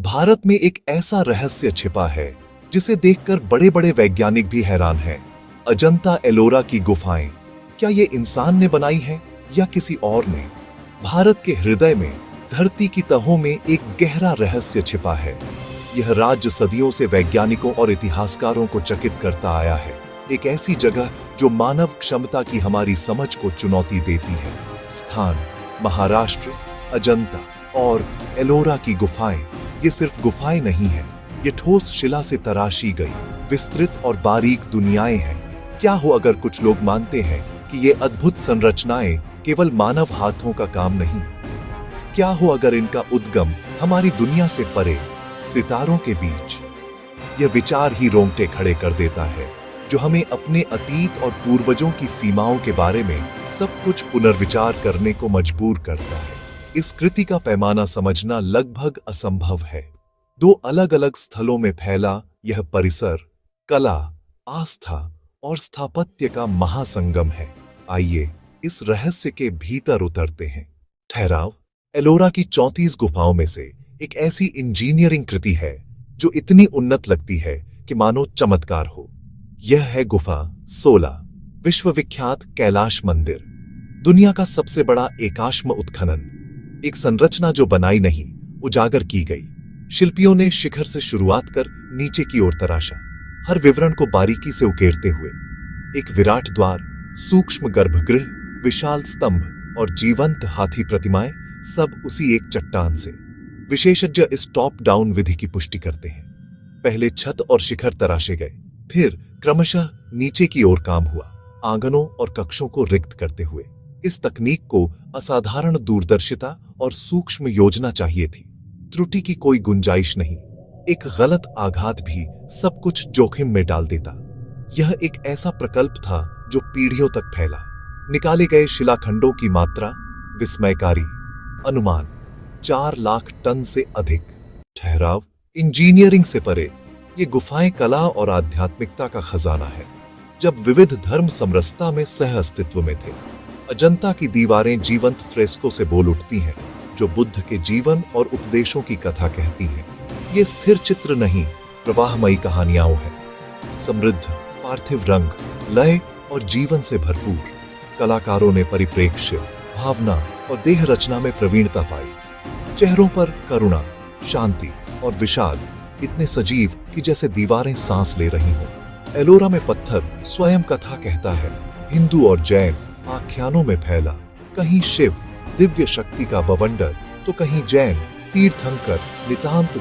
भारत में एक ऐसा रहस्य छिपा है जिसे देखकर बड़े बड़े वैज्ञानिक भी हैरान हैं। अजंता एलोरा की गुफाएं, क्या ये इंसान ने बनाई हैं या किसी और ने? भारत के हृदय में धरती की तहों में एक गहरा रहस्य छिपा है। यह राज्य सदियों से वैज्ञानिकों और इतिहासकारों को चकित करता आया है। एक ऐसी जगह जो मानव क्षमता की हमारी समझ को चुनौती देती है। स्थान महाराष्ट्र, अजंता और एलोरा की गुफाएं। ये सिर्फ गुफाएं नहीं हैं, ये ठोस शिला से तराशी गई विस्तृत और बारीक दुनियाएं हैं। क्या हो अगर कुछ लोग मानते हैं कि ये अद्भुत संरचनाएं केवल मानव हाथों का काम नहीं? क्या हो अगर इनका उद्गम हमारी दुनिया से परे, सितारों के बीच? यह विचार ही रोंगटे खड़े कर देता है, जो हमें अपने अतीत और पूर्वजों की सीमाओं के बारे में सब कुछ पुनर्विचार करने को मजबूर करता है। इस कृति का पैमाना समझना लगभग असंभव है। दो अलग अलग स्थलों में फैला यह परिसर कला, आस्था और स्थापत्य का महासंगम है। आइए इस रहस्य के भीतर उतरते हैं। ठहराव, एलोरा की 34 गुफाओं में से एक ऐसी इंजीनियरिंग कृति है जो इतनी उन्नत लगती है कि मानो चमत्कार हो। यह है गुफा 16, विश्वविख्यात कैलाश मंदिर। दुनिया का सबसे बड़ा एकाश्म उत्खनन, एक संरचना जो बनाई नहीं, उजागर की गई। शिल्पियों ने शिखर से शुरुआत कर नीचे की ओर तराशा, हर विवरण को बारीकी से उकेरते हुए। एक विराट द्वार, सूक्ष्म गर्भगृह, विशाल स्तंभ और जीवंत हाथी प्रतिमाएं, सब उसी एक चट्टान से। विशेषज्ञ इस टॉप डाउन विधि की पुष्टि करते हैं। पहले छत और शिखर तराशे गए, फिर क्रमशः नीचे की ओर काम हुआ, आंगनों और कक्षों को रिक्त करते हुए। इस तकनीक को असाधारण दूरदर्शिता और सूक्ष्म योजना चाहिए थी। त्रुटि की कोई गुंजाइश नहीं। एक गलत आघात भी सब कुछ जोखिम में डाल देता। यह एक ऐसा प्रकल्प था जो पीढ़ियों तक फैला। निकाले गए शिलाखंडों की मात्रा विस्मयकारी, अनुमान 4 लाख टन से अधिक। ठहराव, इंजीनियरिंग से परे ये गुफाएं कला और आध्यात्मिकता का खजाना है। जब विविध धर्म समरसता में सह अस्तित्व में थे। अजंता की दीवारें जीवंत फ्रेस्को से बोल उठती हैं, जो बुद्ध के जीवन और उपदेशों की कथा कहती हैं। ये स्थिर चित्र नहीं, प्रवाहमयी कहानियां हैं। समृद्ध, पार्थिव रंग, लय और जीवन से भरपूर। कलाकारों ने परिप्रेक्ष्य, भावना और देह रचना में प्रवीणता पाई। चेहरों पर करुणा, शांति और विषाद इतने सजीव कि जैसे दीवारें सांस ले रही हों। एलोरा में पत्थर स्वयं कथा कहता है, हिंदू और जैन आख्यानों में फैला। कहीं शिव दिव्य शक्ति का बवंडर, तो कहीं जैन तीर्थंकर नितांत